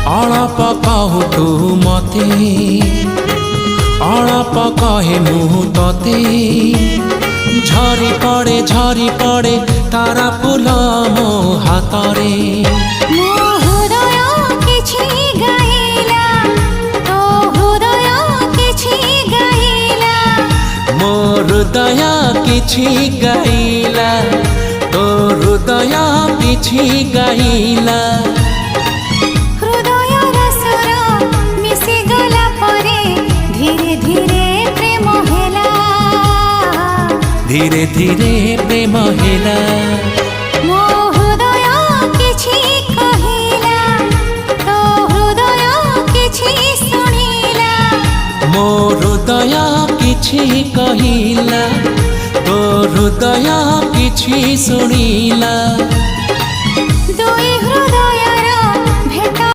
अळप कहु तू मते अळप कहे मु तते झरी पड़े तारा फूल मो हातरे मो हृदय किछि गाइला तो हृदय किछि गाइला धीरे धीरे प्रेम हेला मो हृदय किछि कहिला तो हृदय किछि सुनिला मो हृदय किछि कहिला तो हृदय किछि सुनिला।